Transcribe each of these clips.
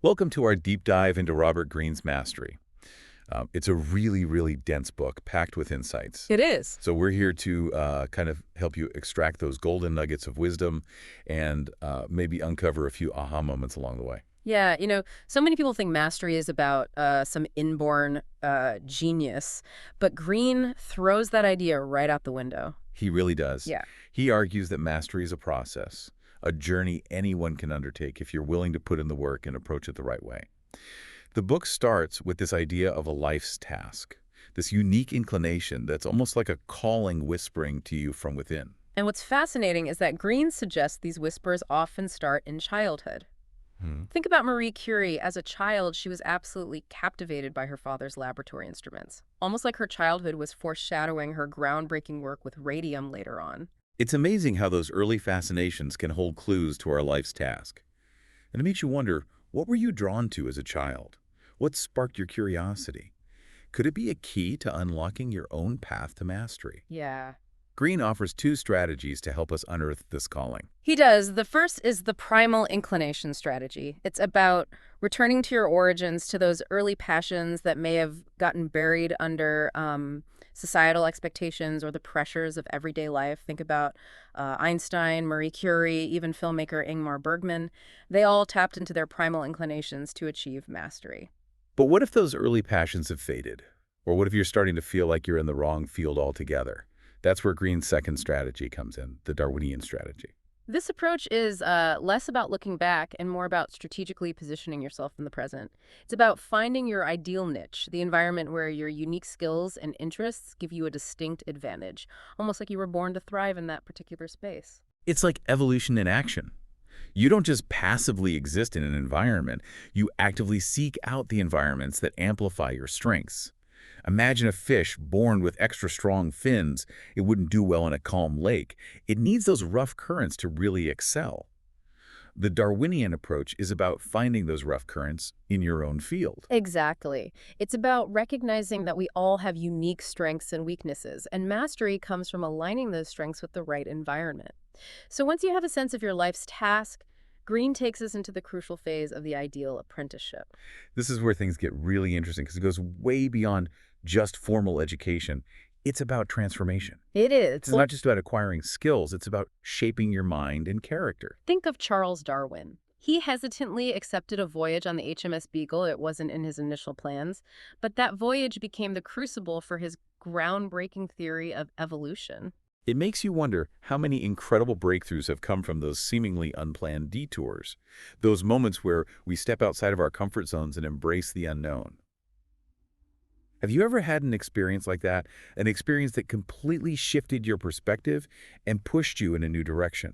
Welcome to our deep dive into Robert Greene's Mastery. It's a really, really dense book packed with insights. It is. So we're here to kind of help you extract those golden nuggets of wisdom and maybe uncover a few aha moments along the way. Yeah, so many people think mastery is about some inborn genius, but Greene throws that idea right out the window. He really does. Yeah. He argues that mastery is a process, a journey anyone can undertake if you're willing to put in the work and approach it the right way. The book starts with this idea of a life's task, this unique inclination that's almost like a calling whispering to you from within. And what's fascinating is that Greene suggests these whispers often start in childhood. Hmm. Think about Marie Curie. As a child, she was absolutely captivated by her father's laboratory instruments, almost like her childhood was foreshadowing her groundbreaking work with radium later on. It's amazing how those early fascinations can hold clues to our life's task. And it makes you wonder, what were you drawn to as a child? What sparked your curiosity? Could it be a key to unlocking your own path to mastery? Yeah. Greene offers two strategies to help us unearth this calling. He does. The first is the primal inclination strategy. It's about returning to your origins, to those early passions that may have gotten buried under societal expectations or the pressures of everyday life. Think about Einstein, Marie Curie, even filmmaker Ingmar Bergman. They all tapped into their primal inclinations to achieve mastery. But what if those early passions have faded? Or what if you're starting to feel like you're in the wrong field altogether? That's where Greene's second strategy comes in, the Darwinian strategy. This approach is less about looking back and more about strategically positioning yourself in the present. It's about finding your ideal niche, the environment where your unique skills and interests give you a distinct advantage, almost like you were born to thrive in that particular space. It's like evolution in action. You don't just passively exist in an environment, you actively seek out the environments that amplify your strengths. Imagine a fish born with extra strong fins. It wouldn't do well in a calm lake. It needs those rough currents to really excel. The Darwinian approach is about finding those rough currents in your own field. Exactly. It's about recognizing that we all have unique strengths and weaknesses, and mastery comes from aligning those strengths with the right environment. So once you have a sense of your life's task, Greene takes us into the crucial phase of the ideal apprenticeship. This is where things get really interesting because it goes way beyond just formal education. It's about transformation. It is. It's not just about acquiring skills, it's about shaping your mind and character. Think of Charles Darwin. He hesitantly accepted a voyage on the HMS Beagle. It wasn't in his initial plans, but that voyage became the crucible for his groundbreaking theory of evolution. It makes you wonder how many incredible breakthroughs have come from those seemingly unplanned detours, those moments where we step outside of our comfort zones and embrace the unknown. Have you ever had an experience like that, an experience that completely shifted your perspective and pushed you in a new direction?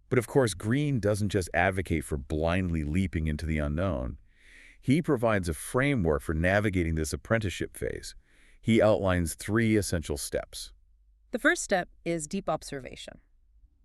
But of course, Greene doesn't just advocate for blindly leaping into the unknown. He provides a framework for navigating this apprenticeship phase. He outlines three essential steps. The first step is deep observation.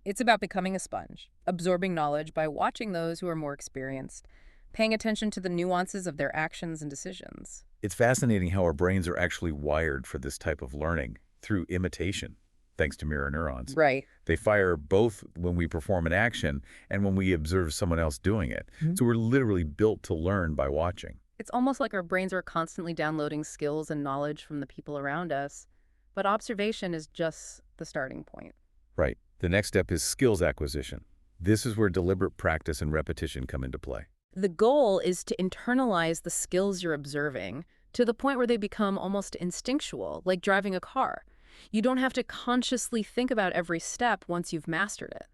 It's about becoming a sponge, absorbing knowledge by watching those who are more experienced, paying attention to the nuances of their actions and decisions. It's fascinating how our brains are actually wired for this type of learning through imitation, thanks to mirror neurons. Right. They fire both when we perform an action and when we observe someone else doing it. Mhm. So we're literally built to learn by watching. It's almost like our brains are constantly downloading skills and knowledge from the people around us, but observation is just the starting point. Right. The next step is skills acquisition. This is where deliberate practice and repetition come into play. The goal is to internalize the skills you're observing to the point where they become almost instinctual, like driving a car. You don't have to consciously think about every step once you've mastered it.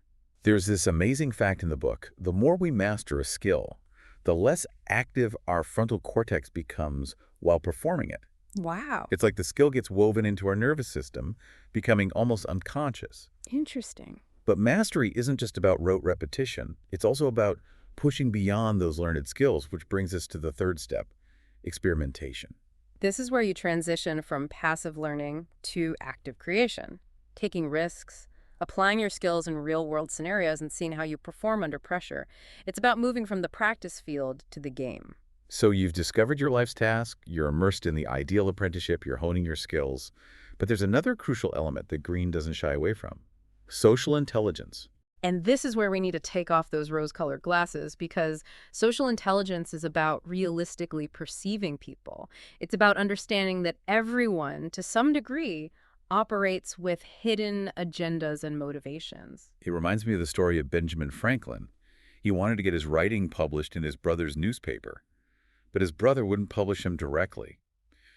There's this amazing fact in the book. The more we master a skill, the less active our frontal cortex becomes while performing it. Wow. It's like the skill gets woven into our nervous system, becoming almost unconscious. Interesting. But mastery isn't just about rote repetition. It's also about pushing beyond those learned skills, which brings us to the third step, experimentation. This is where you transition from passive learning to active creation, taking risks, applying your skills in real-world scenarios and seeing how you perform under pressure. It's about moving from the practice field to the game. So you've discovered your life's task, you're immersed in the ideal apprenticeship, you're honing your skills. But there's another crucial element that Greene doesn't shy away from: social intelligence. And this is where we need to take off those rose-colored glasses because social intelligence is about realistically perceiving people. It's about understanding that everyone, to some degree, operates with hidden agendas and motivations. It reminds me of the story of Benjamin Franklin. He wanted to get his writing published in his brother's newspaper, but his brother wouldn't publish him directly.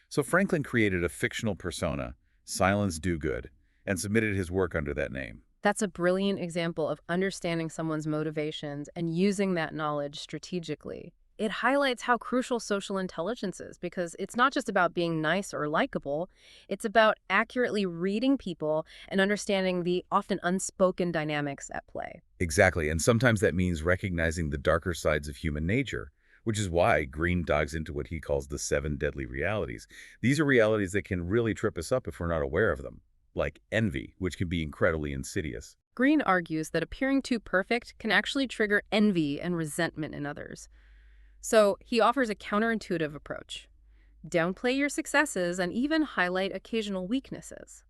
So Franklin created a fictional persona, Silence Dogood, and submitted his work under that name. That's a brilliant example of understanding someone's motivations and using that knowledge strategically. It highlights how crucial social intelligence is because it's not just about being nice or likable, it's about accurately reading people and understanding the often unspoken dynamics at play. Exactly, and sometimes that means recognizing the darker sides of human nature, which is why Greene dives into what he calls the 7 deadly realities. These are realities that can really trip us up if we're not aware of them, like envy, which can be incredibly insidious. Greene argues that appearing too perfect can actually trigger envy and resentment in others. So he offers a counterintuitive approach. Downplay your successes and even highlight occasional weaknesses.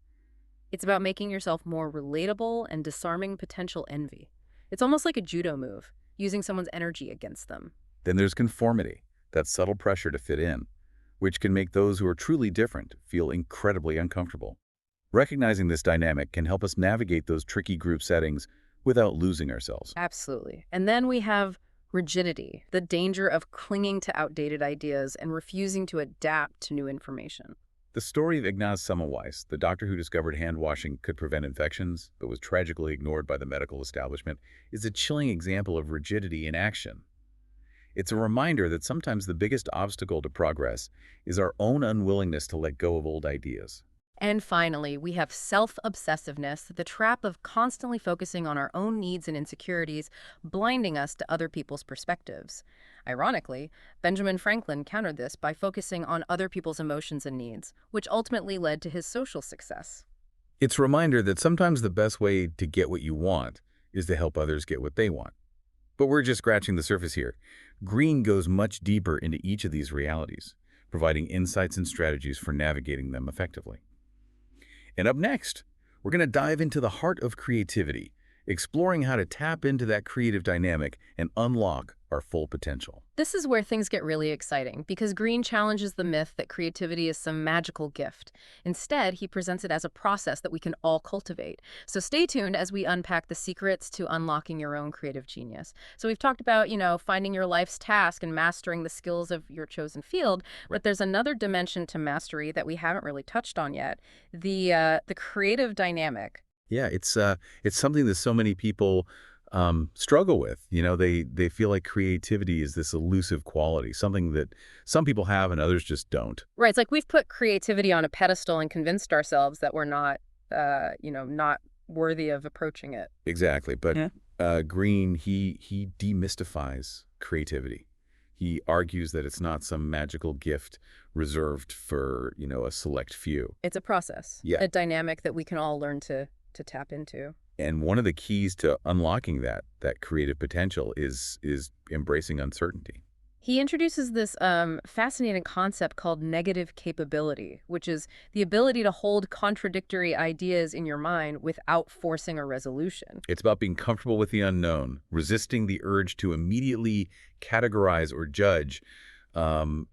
It's about making yourself more relatable and disarming potential envy. It's almost like a judo move, using someone's energy against them. Then there's conformity, that subtle pressure to fit in, which can make those who are truly different feel incredibly uncomfortable. Recognizing this dynamic can help us navigate those tricky group settings without losing ourselves. Absolutely. And then we have rigidity, the danger of clinging to outdated ideas and refusing to adapt to new information. The story of Ignaz Semmelweis, the doctor who discovered hand washing could prevent infections but was tragically ignored by the medical establishment, is a chilling example of rigidity in action. It's a reminder that sometimes the biggest obstacle to progress is our own unwillingness to let go of old ideas. And finally, we have self-obsessiveness, the trap of constantly focusing on our own needs and insecurities, blinding us to other people's perspectives. Ironically, Benjamin Franklin countered this by focusing on other people's emotions and needs, which ultimately led to his social success. It's a reminder that sometimes the best way to get what you want is to help others get what they want. But we're just scratching the surface here. Greene goes much deeper into each of these realities, providing insights and strategies for navigating them effectively. And up next, we're going to dive into the heart of creativity, exploring how to tap into that creative dynamic and unlock our full potential. This is where things get really exciting because Greene challenges the myth that creativity is some magical gift. Instead, he presents it as a process that we can all cultivate. So stay tuned as we unpack the secrets to unlocking your own creative genius. So we've talked about, finding your life's task and mastering the skills of your chosen field, but there's another dimension to mastery that we haven't really touched on yet, the creative dynamic. Yeah, it's something that so many people struggle with. They feel like creativity is this elusive quality, something that some people have and others just don't. Right. It's like we've put creativity on a pedestal and convinced ourselves that we're not, not worthy of approaching it. Exactly. But Greene, he demystifies creativity. He argues that it's not some magical gift reserved for, a select few. It's a process, Yeah. a dynamic that we can all learn to tap into. And one of the keys to unlocking that creative potential is embracing uncertainty. He introduces this fascinating concept called negative capability, which is the ability to hold contradictory ideas in your mind without forcing a resolution. It's about being comfortable with the unknown, resisting the urge to immediately categorize or judge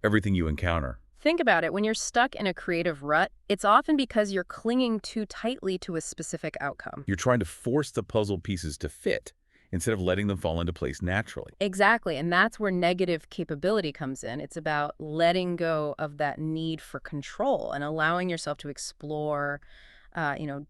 everything you encounter. Think about it. When you're stuck in a creative rut, it's often because you're clinging too tightly to a specific outcome. You're trying to force the puzzle pieces to fit instead of letting them fall into place naturally. Exactly. And that's where negative capability comes in. It's about letting go of that need for control and allowing yourself to explore,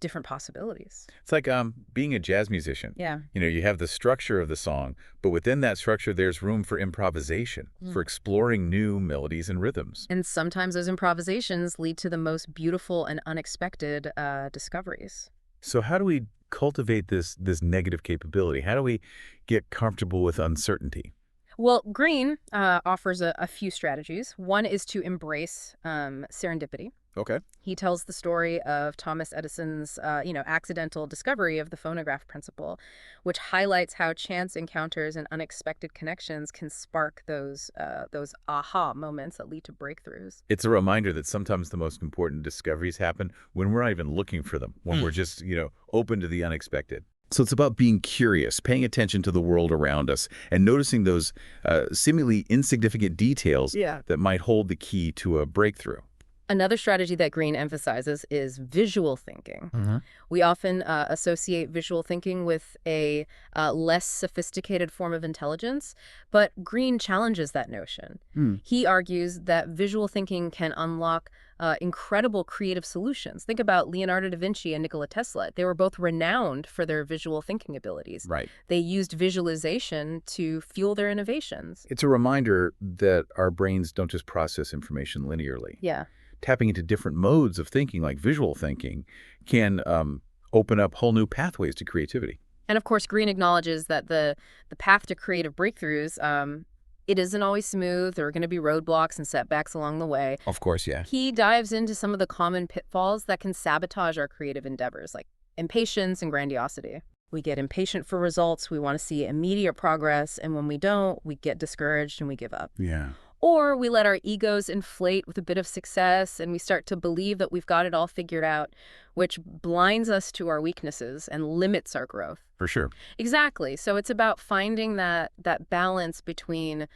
different possibilities. It's like being a jazz musician. Yeah. You have the structure of the song, but within that structure, there's room for improvisation, for exploring new melodies and rhythms. And sometimes those improvisations lead to the most beautiful and unexpected discoveries. So how do we cultivate this negative capability? How do we get comfortable with uncertainty? Well, Greene offers a few strategies. One is to embrace serendipity. Okay. He tells the story of Thomas Edison's, accidental discovery of the phonograph principle, which highlights how chance encounters and unexpected connections can spark those aha moments that lead to breakthroughs. It's a reminder that sometimes the most important discoveries happen when we're not even looking for them, when we're just, open to the unexpected. So it's about being curious, paying attention to the world around us, and noticing those seemingly insignificant details Yeah. that might hold the key to a breakthrough. Another strategy that Greene emphasizes is visual thinking. We often associate visual thinking with a less sophisticated form of intelligence, but Greene challenges that notion. Hmm. He argues that visual thinking can unlock incredible creative solutions. Think about Leonardo da Vinci and Nikola Tesla. They were both renowned for their visual thinking abilities. Right. They used visualization to fuel their innovations. It's a reminder that our brains don't just process information linearly. Yeah. Tapping into different modes of thinking, like visual thinking, can open up whole new pathways to creativity. And of course, Greene acknowledges that the path to creative breakthroughs, it isn't always smooth. There are going to be roadblocks and setbacks along the way. Of course, yeah. He dives into some of the common pitfalls that can sabotage our creative endeavors, like impatience and grandiosity. We get impatient for results. We want to see immediate progress. And when we don't, we get discouraged and we give up. Yeah. Or we let our egos inflate with a bit of success and we start to believe that we've got it all figured out, which blinds us to our weaknesses and limits our growth. For sure. Exactly. So it's about finding that balance between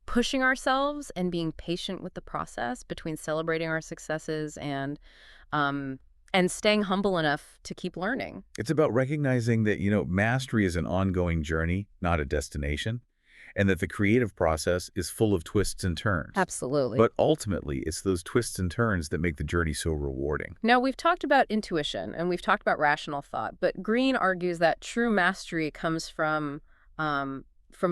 pushing ourselves and being patient with the process, between celebrating our successes and staying humble enough to keep learning. It's about recognizing that, mastery is an ongoing journey, not a destination, and that the creative process is full of twists and turns. Absolutely. But ultimately, it's those twists and turns that make the journey so rewarding. Now, we've talked about intuition and we've talked about rational thought, but Greene argues that true mastery comes from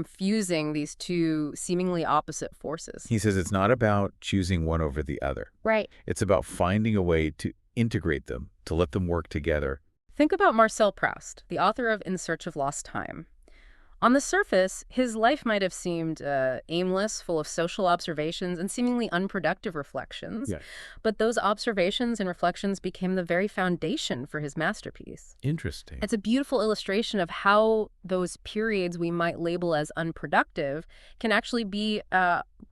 fusing these two seemingly opposite forces. He says it's not about choosing one over the other. Right. It's about finding a way to integrate them, to let them work together. Think about Marcel Proust, the author of In Search of Lost Time. On the surface, his life might have seemed aimless, full of social observations and seemingly unproductive reflections. Yeah. But those observations and reflections became the very foundation for his masterpiece. Interesting. It's a beautiful illustration of how those periods we might label as unproductive can actually be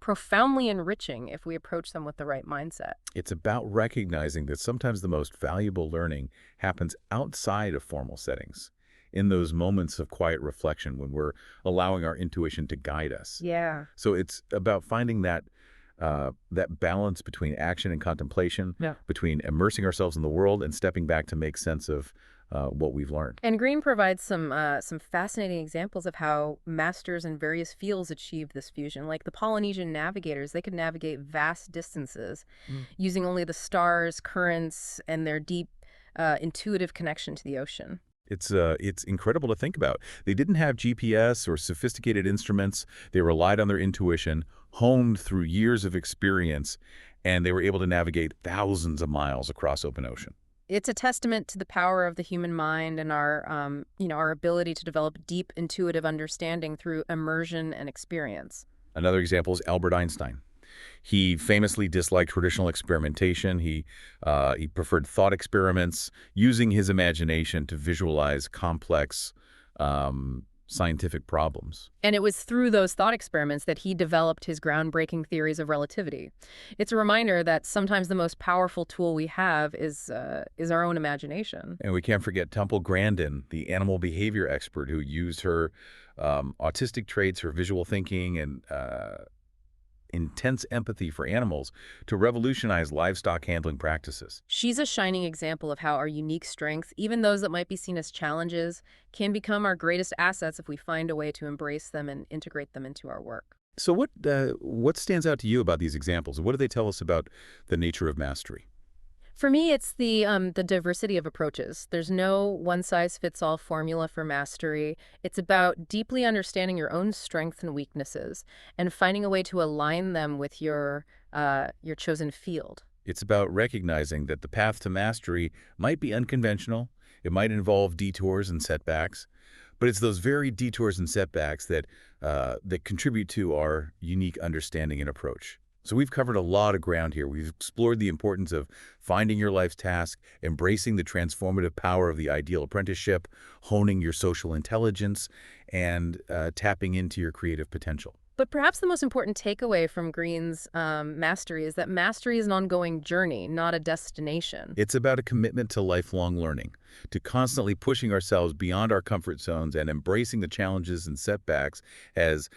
profoundly enriching if we approach them with the right mindset. It's about recognizing that sometimes the most valuable learning happens outside of formal settings, in those moments of quiet reflection when we're allowing our intuition to guide us. Yeah. So it's about finding that balance between action and contemplation, between immersing ourselves in the world and stepping back to make sense of what we've learned. And Greene provides some fascinating examples of how masters in various fields achieved this fusion. Like the Polynesian navigators, they could navigate vast distances using only the stars, currents, and their deep intuitive connection to the ocean. It's incredible to think about. They didn't have GPS or sophisticated instruments. They relied on their intuition, honed through years of experience, and they were able to navigate thousands of miles across open ocean. It's a testament to the power of the human mind and our ability to develop deep intuitive understanding through immersion and experience. Another example is Albert Einstein. He famously disliked traditional experimentation. He preferred thought experiments, using his imagination to visualize complex scientific problems. And it was through those thought experiments that he developed his groundbreaking theories of relativity. It's a reminder that sometimes the most powerful tool we have is our own imagination. And we can't forget Temple Grandin, the animal behavior expert who used her autistic traits, her visual thinking, and intense empathy for animals to revolutionize livestock handling practices. She's a shining example of how our unique strengths, even those that might be seen as challenges, can become our greatest assets if we find a way to embrace them and integrate them into our work. So what stands out to you about these examples? What do they tell us about the nature of mastery? For me, it's the diversity of approaches. There's no one-size-fits-all formula for mastery. It's about deeply understanding your own strengths and weaknesses and finding a way to align them with your chosen field. It's about recognizing that the path to mastery might be unconventional. It might involve detours and setbacks, but it's those very detours and setbacks that contribute to our unique understanding and approach. So we've covered a lot of ground here. We've explored the importance of finding your life's task, embracing the transformative power of the ideal apprenticeship, honing your social intelligence, and tapping into your creative potential. But perhaps the most important takeaway from Greene's mastery is that mastery is an ongoing journey, not a destination. It's about a commitment to lifelong learning, to constantly pushing ourselves beyond our comfort zones and embracing the challenges and setbacks as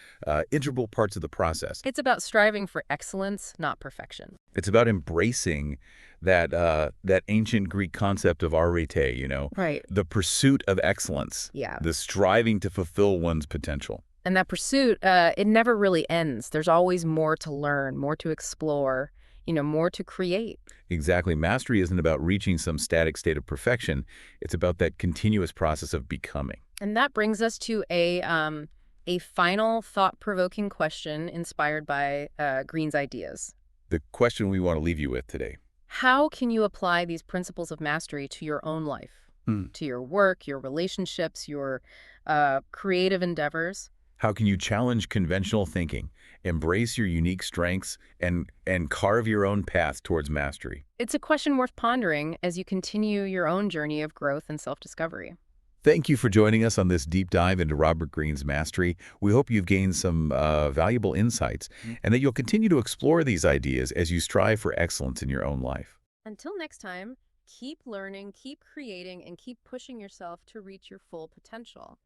integral parts of the process. It's about striving for excellence, not perfection. It's about embracing that ancient Greek concept of arete, Right. the pursuit of excellence, Yeah. the striving to fulfill one's potential. And that pursuit, it never really ends. There's always more to learn, more to explore, more to create. Exactly. Mastery isn't about reaching some static state of perfection. It's about that continuous process of becoming. And that brings us to a final thought-provoking question inspired by Greene's ideas. The question we want to leave you with today. How can you apply these principles of mastery to your own life, to your work, your relationships, your creative endeavors? How can you challenge conventional thinking, embrace your unique strengths, and carve your own path towards mastery? It's a question worth pondering as you continue your own journey of growth and self-discovery. Thank you for joining us on this deep dive into Robert Greene's mastery. We hope you've gained some valuable insights and that you'll continue to explore these ideas as you strive for excellence in your own life. Until next time, keep learning, keep creating, and keep pushing yourself to reach your full potential.